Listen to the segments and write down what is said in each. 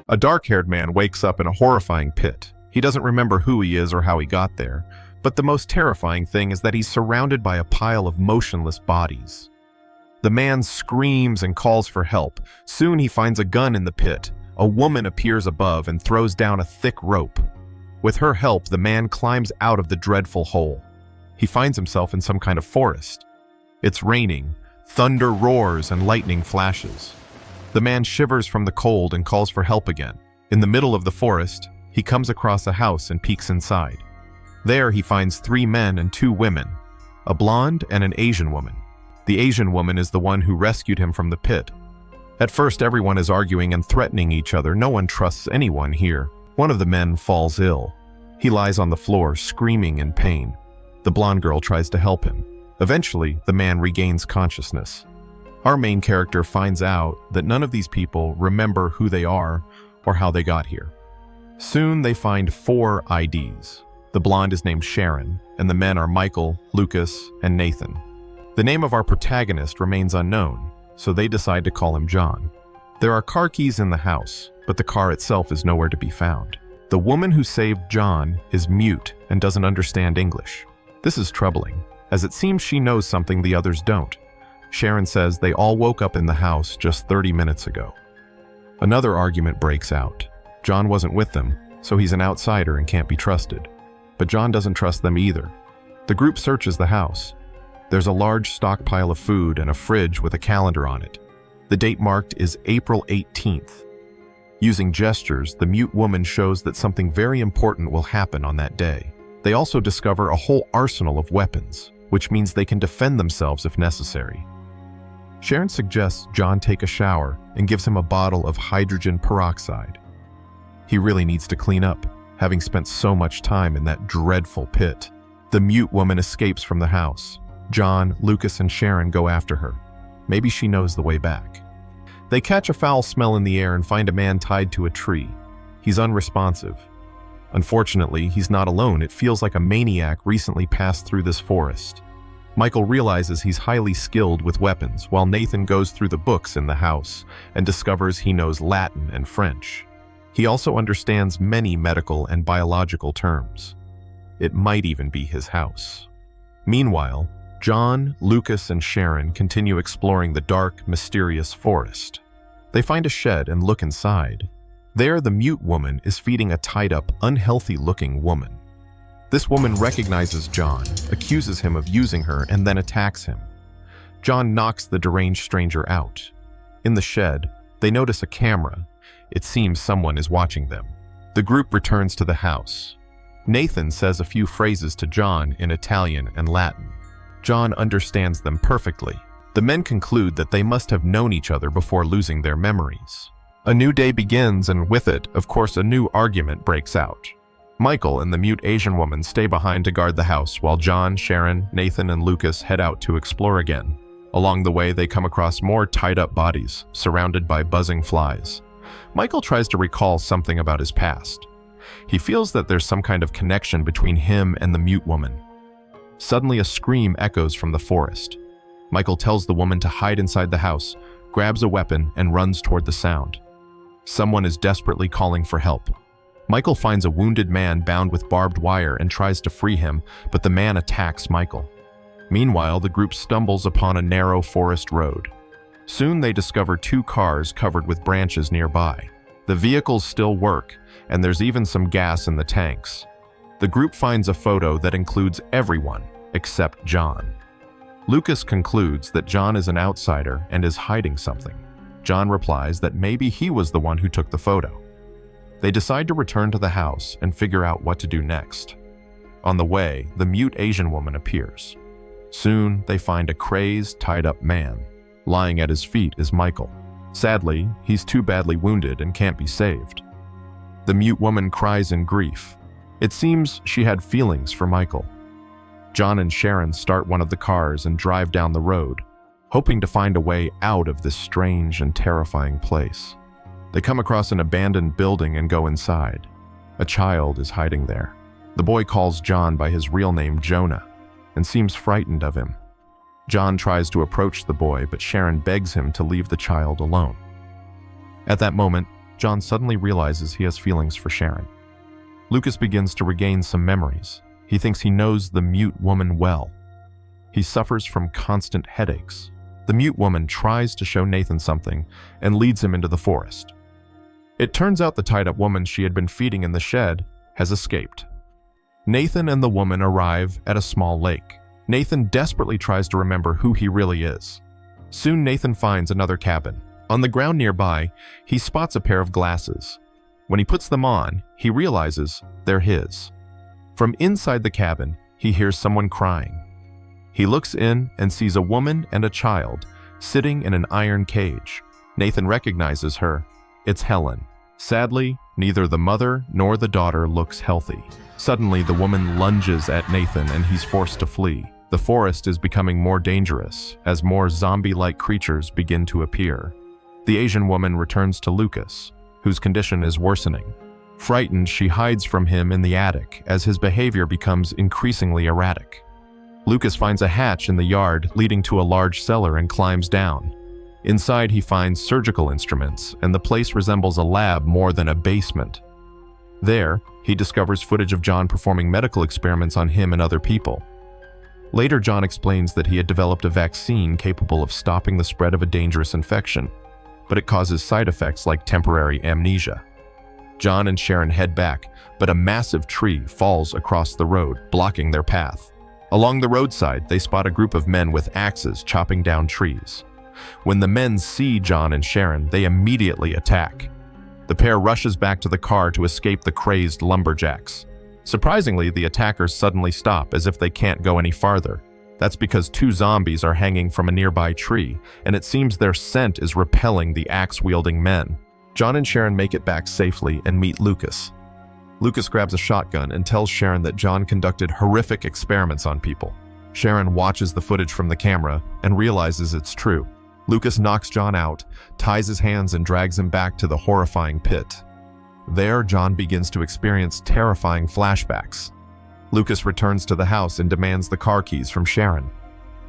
A dark-haired man wakes up in a horrifying pit. He doesn't remember who he is or how he got there, but the most terrifying thing is that he's surrounded by a pile of motionless bodies. The man screams and calls for help. Soon he finds a gun in the pit. A woman appears above and throws down a thick rope. With her help, the man climbs out of the dreadful hole. He finds himself in some kind of forest. It's raining. Thunder roars and lightning flashes. The man shivers from the cold and calls for help again. In the middle of the forest, he comes across a house and peeks inside. There he finds 3 men and 2 women, a blonde and an Asian woman. The Asian woman is the one who rescued him from the pit. At first, everyone is arguing and threatening each other. No one trusts anyone here. One of the men falls ill. He lies on the floor, screaming in pain. The blonde girl tries to help him. Eventually, the man regains consciousness. Our main character finds out that none of these people remember who they are or how they got here. Soon they find 4 IDs. The blonde is named Sharon, and the men are Michael, Lucas, and Nathan. The name of our protagonist remains unknown, so they decide to call him John. There are car keys in the house, but the car itself is nowhere to be found. The woman who saved John is mute and doesn't understand English. This is troubling, as it seems she knows something the others don't. Sharon says they all woke up in the house just 30 minutes ago. Another argument breaks out. John wasn't with them, so he's an outsider and can't be trusted. But John doesn't trust them either. The group searches the house. There's a large stockpile of food and a fridge with a calendar on it. The date marked is April 18th. Using gestures, the mute woman shows that something very important will happen on that day. They also discover a whole arsenal of weapons, which means they can defend themselves if necessary. Sharon suggests John take a shower and gives him a bottle of hydrogen peroxide. He really needs to clean up, having spent so much time in that dreadful pit. The mute woman escapes from the house. John, Lucas, and Sharon go after her. Maybe she knows the way back. They catch a foul smell in the air and find a man tied to a tree. He's unresponsive. Unfortunately, he's not alone. It feels like a maniac recently passed through this forest. Michael realizes he's highly skilled with weapons, while Nathan goes through the books in the house and discovers he knows Latin and French. He also understands many medical and biological terms. It might even be his house. Meanwhile, John, Lucas, and Sharon continue exploring the dark, mysterious forest. They find a shed and look inside. There, the mute woman is feeding a tied-up, unhealthy-looking woman. This woman recognizes John, accuses him of using her, and then attacks him. John knocks the deranged stranger out. In the shed, they notice a camera. It seems someone is watching them. The group returns to the house. Nathan says a few phrases to John in Italian and Latin. John understands them perfectly. The men conclude that they must have known each other before losing their memories. A new day begins, and with it, of course, a new argument breaks out. Michael and the mute Asian woman stay behind to guard the house, while John, Sharon, Nathan, and Lucas head out to explore again. Along the way, they come across more tied-up bodies, surrounded by buzzing flies. Michael tries to recall something about his past. He feels that there's some kind of connection between him and the mute woman. Suddenly, a scream echoes from the forest. Michael tells the woman to hide inside the house, grabs a weapon, and runs toward the sound. Someone is desperately calling for help. Michael finds a wounded man bound with barbed wire and tries to free him, but the man attacks Michael. Meanwhile, the group stumbles upon a narrow forest road. Soon they discover 2 cars covered with branches nearby. The vehicles still work, and there's even some gas in the tanks. The group finds a photo that includes everyone except John. Lucas concludes that John is an outsider and is hiding something. John replies that maybe he was the one who took the photo. They decide to return to the house and figure out what to do next. On the way, the mute Asian woman appears. Soon, they find a crazed, tied-up man. Lying at his feet is Michael. Sadly, he's too badly wounded and can't be saved. The mute woman cries in grief. It seems she had feelings for Michael. John and Sharon start one of the cars and drive down the road, hoping to find a way out of this strange and terrifying place. They come across an abandoned building and go inside. A child is hiding there. The boy calls John by his real name, Jonah, and seems frightened of him. John tries to approach the boy, but Sharon begs him to leave the child alone. At that moment, John suddenly realizes he has feelings for Sharon. Lucas begins to regain some memories. He thinks he knows the mute woman well. He suffers from constant headaches. The mute woman tries to show Nathan something and leads him into the forest. It turns out the tied-up woman she had been feeding in the shed has escaped. Nathan and the woman arrive at a small lake. Nathan desperately tries to remember who he really is. Soon Nathan finds another cabin. On the ground nearby, he spots a pair of glasses. When he puts them on, he realizes they're his. From inside the cabin, he hears someone crying. He looks in and sees a woman and a child sitting in an iron cage. Nathan recognizes her. It's Helen. Sadly, neither the mother nor the daughter looks healthy. Suddenly, the woman lunges at Nathan and he's forced to flee. The forest is becoming more dangerous as more zombie-like creatures begin to appear. The Asian woman returns to Lucas, whose condition is worsening. Frightened, she hides from him in the attic as his behavior becomes increasingly erratic. Lucas finds a hatch in the yard leading to a large cellar and climbs down. Inside, he finds surgical instruments, and the place resembles a lab more than a basement. There, he discovers footage of John performing medical experiments on him and other people. Later, John explains that he had developed a vaccine capable of stopping the spread of a dangerous infection, but it causes side effects like temporary amnesia. John and Sharon head back, but a massive tree falls across the road, blocking their path. Along the roadside, they spot a group of men with axes chopping down trees. When the men see John and Sharon, they immediately attack. The pair rushes back to the car to escape the crazed lumberjacks. Surprisingly, the attackers suddenly stop as if they can't go any farther. That's because two zombies are hanging from a nearby tree, and it seems their scent is repelling the axe-wielding men. John and Sharon make it back safely and meet Lucas. Lucas grabs a shotgun and tells Sharon that John conducted horrific experiments on people. Sharon watches the footage from the camera and realizes it's true. Lucas knocks John out, ties his hands and drags him back to the horrifying pit. There, John begins to experience terrifying flashbacks. Lucas returns to the house and demands the car keys from Sharon.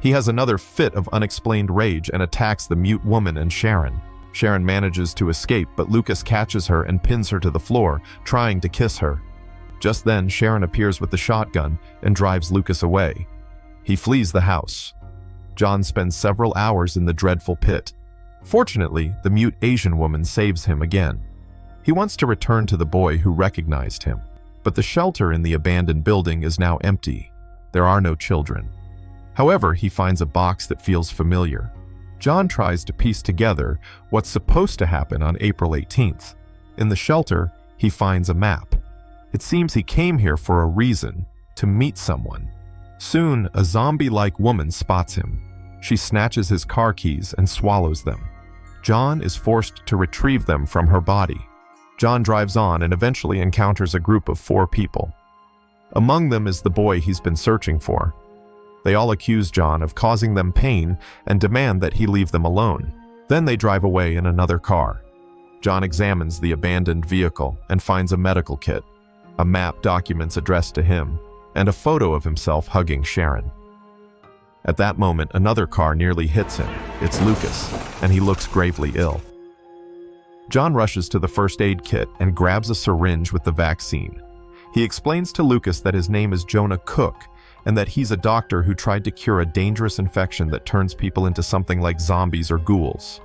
He has another fit of unexplained rage and attacks the mute woman and Sharon. Sharon manages to escape, but Lucas catches her and pins her to the floor, trying to kiss her. Just then, Sharon appears with the shotgun and drives Lucas away. He flees the house. John spends several hours in the dreadful pit. Fortunately, the mute Asian woman saves him again. He wants to return to the boy who recognized him, but the shelter in the abandoned building is now empty. There are no children. However, he finds a box that feels familiar. John tries to piece together what's supposed to happen on April 18th. In the shelter, he finds a map. It seems he came here for a reason, to meet someone. Soon, a zombie-like woman spots him. She snatches his car keys and swallows them. John is forced to retrieve them from her body. John drives on and eventually encounters a group of 4 people. Among them is the boy he's been searching for. They all accuse John of causing them pain and demand that he leave them alone. Then they drive away in another car. John examines the abandoned vehicle and finds a medical kit, a map documents addressed to him, and a photo of himself hugging Sharon. At that moment, another car nearly hits him. It's Lucas, and he looks gravely ill. John rushes to the first aid kit and grabs a syringe with the vaccine. He explains to Lucas that his name is Jonah Cook, and that he's a doctor who tried to cure a dangerous infection that turns people into something like zombies or ghouls.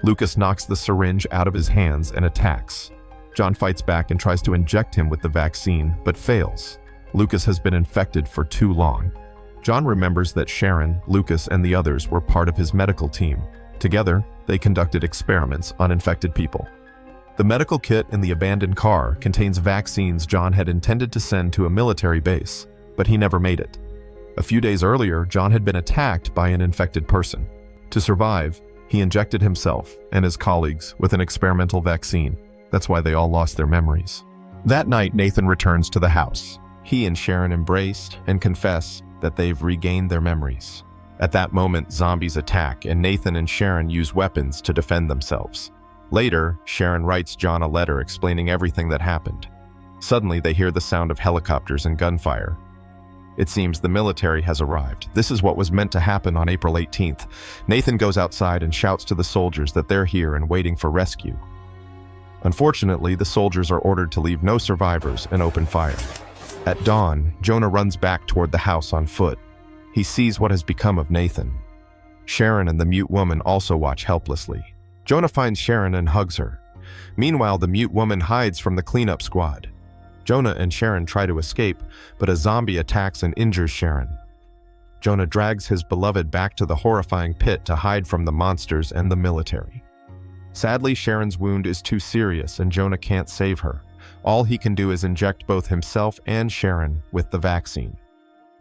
Lucas knocks the syringe out of his hands and attacks. John fights back and tries to inject him with the vaccine, but fails. Lucas has been infected for too long. John remembers that Sharon, Lucas, and the others were part of his medical team. Together, they conducted experiments on infected people. The medical kit in the abandoned car contains vaccines John had intended to send to a military base, but he never made it. A few days earlier, John had been attacked by an infected person. To survive, he injected himself and his colleagues with an experimental vaccine. That's why they all lost their memories. That night, Nathan returns to the house. He and Sharon embrace and confess that they've regained their memories. At that moment, zombies attack, and Nathan and Sharon use weapons to defend themselves. Later, Sharon writes John a letter explaining everything that happened. Suddenly, they hear the sound of helicopters and gunfire. It seems the military has arrived. This is what was meant to happen on April 18th. Nathan goes outside and shouts to the soldiers that they're here and waiting for rescue. Unfortunately, the soldiers are ordered to leave no survivors and open fire. At dawn, Jonah runs back toward the house on foot. He sees what has become of Nathan. Sharon and the mute woman also watch helplessly. Jonah finds Sharon and hugs her. Meanwhile, the mute woman hides from the cleanup squad. Jonah and Sharon try to escape, but a zombie attacks and injures Sharon. Jonah drags his beloved back to the horrifying pit to hide from the monsters and the military. Sadly, Sharon's wound is too serious and Jonah can't save her. All he can do is inject both himself and Sharon with the vaccine.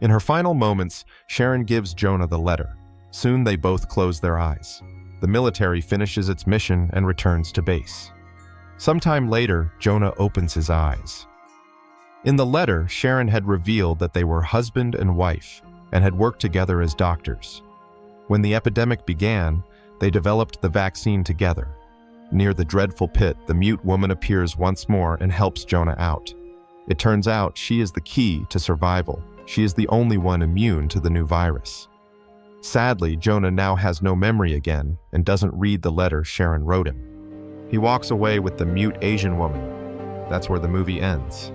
In her final moments, Sharon gives Jonah the letter. Soon they both close their eyes. The military finishes its mission and returns to base. Sometime later, Jonah opens his eyes. In the letter, Sharon had revealed that they were husband and wife and had worked together as doctors. When the epidemic began, they developed the vaccine together. Near the dreadful pit, the mute woman appears once more and helps Jonah out. It turns out she is the key to survival. She is the only one immune to the new virus. Sadly, Jonah now has no memory again and doesn't read the letter Sharon wrote him. He walks away with the mute Asian woman. That's where the movie ends.